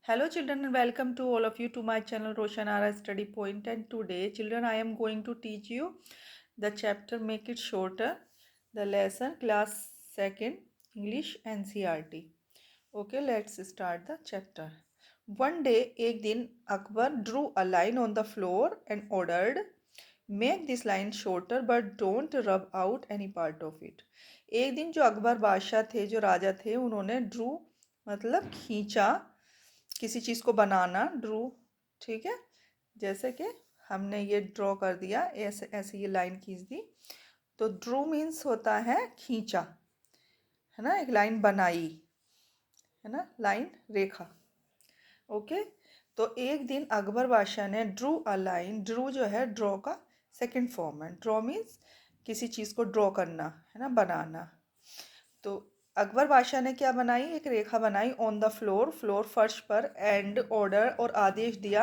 Hello children and welcome to all of you to my channel Roshan Ara Study Point, and today children I am going to teach you the chapter Make It Shorter, the lesson class 2nd English NCERT. Okay, let's start the chapter. One day एक दिन Akbar drew a line on the floor and ordered, make this line shorter but don't rub out any part of it. एक दिन जो अकबर बादशाह थे, जो राजा थे, उन्होंने ड्रू मतलब खींचा, किसी चीज़ को बनाना, ड्रू, ठीक है। जैसे कि हमने ये ड्रॉ कर दिया, ऐसे ऐसे ये लाइन खींच दी, तो ड्रू मीन्स होता है खींचा, है ना, एक लाइन बनाई, है ना, लाइन रेखा। ओके, तो एक दिन अकबर बादशाह ने ड्रू अ लाइन, ड्रू जो है ड्रॉ का सेकंड फॉर्म है। ड्रॉ मीन्स किसी चीज़ को ड्रॉ करना, है ना, बनाना। तो अकबर बादशाह ने क्या बनाई, एक रेखा बनाई ऑन द फ्लोर, फ्लोर फर्श पर, एंड ऑर्डर और आदेश दिया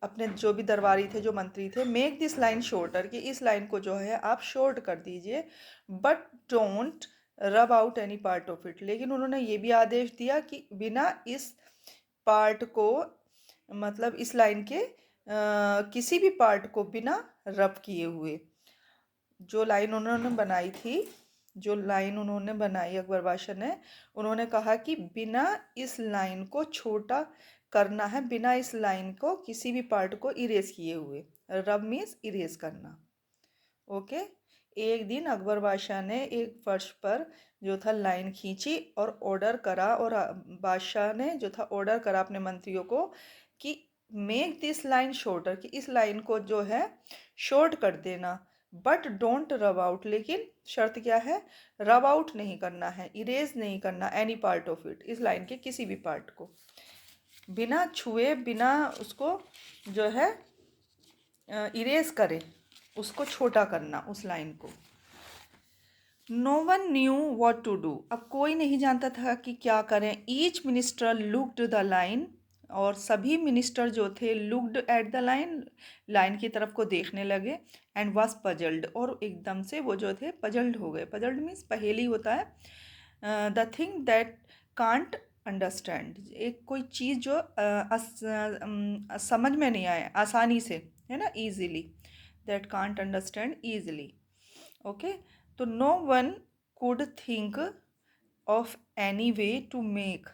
अपने जो भी दरबारी थे, जो मंत्री थे, मेक दिस लाइन शॉर्टर, कि इस लाइन को जो है आप शॉर्ट कर दीजिए, बट डोंट रब out any part of it. लेकिन उन्होंने ये भी आदेश दिया कि बिना इस पार्ट को, मतलब इस लाइन के किसी भी पार्ट को बिना रब किए हुए, जो लाइन उन्होंने बनाई थी, जो लाइन उन्होंने बनाई अकबर बादशाह ने, उन्होंने कहा कि बिना इस लाइन को छोटा करना है, बिना इस लाइन को किसी भी पार्ट को इरेज किए हुए। रब मीन्स इरेज करना। ओके, एक दिन अकबर बादशाह ने एक फर्श पर जो था लाइन खींची और ऑर्डर करा, और बादशाह ने जो था ऑर्डर करा अपने मंत्रियों को कि मेक दिस लाइन शॉर्टर, कि इस लाइन को जो है शॉर्ट कर देना, बट डोंट रब आउट, लेकिन शर्त क्या है, रब आउट नहीं करना है, इरेज नहीं करना एनी पार्ट ऑफ इट, इस लाइन के किसी भी पार्ट को बिना छुए, बिना उसको जो है इरेज करे, उसको छोटा करना उस लाइन को। No one knew what to do, अब कोई नहीं जानता था कि क्या करें। Each minister looked the line, और सभी मिनिस्टर जो थे looked at the line, line की तरफ को देखने लगे, एंड वाज पजल्ड, और एकदम से वो जो थे पजल्ड हो गए। पजल्ड मीन्स पहेली होता है, the thing that can't understand, एक कोई चीज़ जो समझ में नहीं आए आसानी से, है ना, easily, that can't understand easily. Okay, तो no one could think of any way to make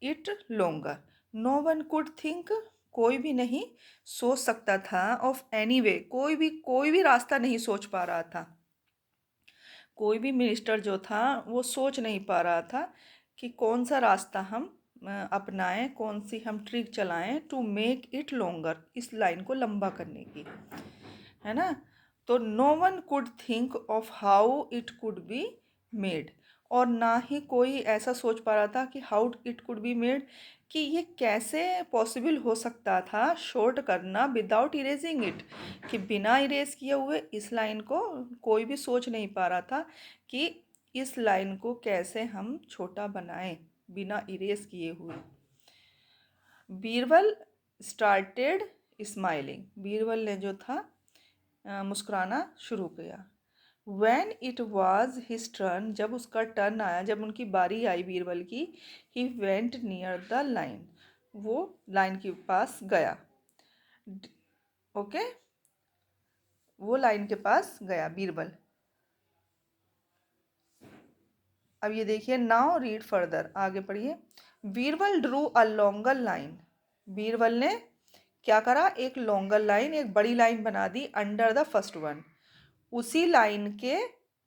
it longer. No one could think, कोई भी नहीं सोच सकता था, ऑफ एनी वे, कोई भी रास्ता नहीं सोच पा रहा था, कोई भी मिनिस्टर जो था वो सोच नहीं पा रहा था कि कौन सा रास्ता हम अपनाएं, कौन सी हम ट्रिक चलाएं टू मेक इट लॉन्गर, इस लाइन को लंबा करने की, है ना। तो no one could think of how it could be made, और ना ही कोई ऐसा सोच पा रहा था कि how it could be made, कि ये कैसे पॉसिबल हो सकता था शॉर्ट करना विदाउट इरेजिंग इट, कि बिना इरेज किए हुए इस लाइन को कोई भी सोच नहीं पा रहा था कि इस लाइन को कैसे हम छोटा बनाएं बिना इरेज किए हुए। बीरबल स्टार्टेड स्माइलिंग, बीरबल ने जो था मुस्कुराना शुरू किया। When it was his turn, जब उसका टर्न आया, जब उनकी बारी आई बीरबल की, he went near the line, वो लाइन के पास गया। ओके, वो लाइन के पास गया बीरबल। अब ये देखिए, नाउ रीड फर्दर, आगे पढ़िए। Birbal drew a longer line, Birbal ने क्या करा, एक लॉन्गर लाइन, एक बड़ी लाइन बना दी, अंडर द फर्स्ट वन, उसी लाइन के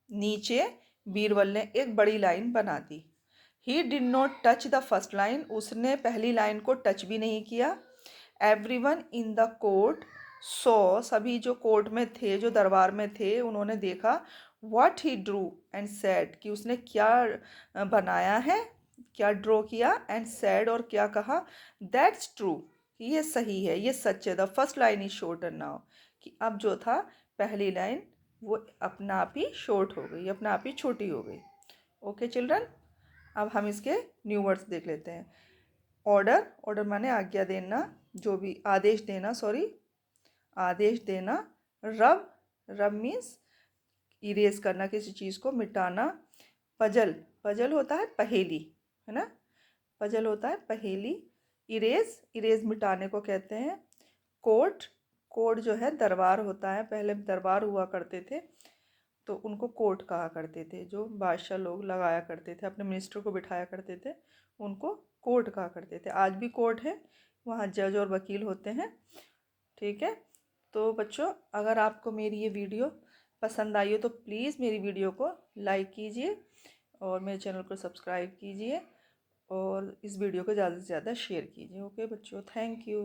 नीचे बीरबल ने एक बड़ी लाइन बना दी। He did not touch the first line, उसने पहली लाइन को टच भी नहीं किया। Everyone in the court so, सभी जो कोर्ट में थे, जो दरबार में थे, उन्होंने देखा what he Drew and sad, कि उसने क्या बनाया है, क्या ड्रॉ किया, एंड सैड, और क्या कहा, दैट्स ट्रू, ये सही है, ये सच है, the first line is shorter now, कि अब जो था पहली लाइन वो अपना आप ही शॉर्ट हो गई, अपना आप ही छोटी हो गई। ओके चिल्ड्रन, अब हम इसके न्यू वर्ड्स देख लेते हैं। ऑर्डर, ऑर्डर माने आज्ञा देना, जो भी आदेश देना, सॉरी, आदेश देना। रब, रब मीन्स इरेज करना, किसी चीज़ को मिटाना। पजल, पजल होता है पहेली, है ना, पजल होता है पहेली। इरेज, इरेज मिटाने को कहते हैं। कोर्ट, कोर्ट जो है दरबार होता है, पहले दरबार हुआ करते थे तो उनको कोर्ट कहा करते थे। जो बादशाह लोग लगाया करते थे, अपने मिनिस्टर को बिठाया करते थे, उनको कोर्ट कहा करते थे। आज भी कोर्ट है, वहाँ जज और वकील होते हैं। ठीक है, तो बच्चों अगर आपको मेरी ये वीडियो पसंद आई हो तो प्लीज़ मेरी वीडियो को लाइक कीजिए और मेरे चैनल को सब्सक्राइब कीजिए और इस वीडियो को ज़्यादा से ज़्यादा शेयर कीजिए। ओके बच्चों, थैंक यू।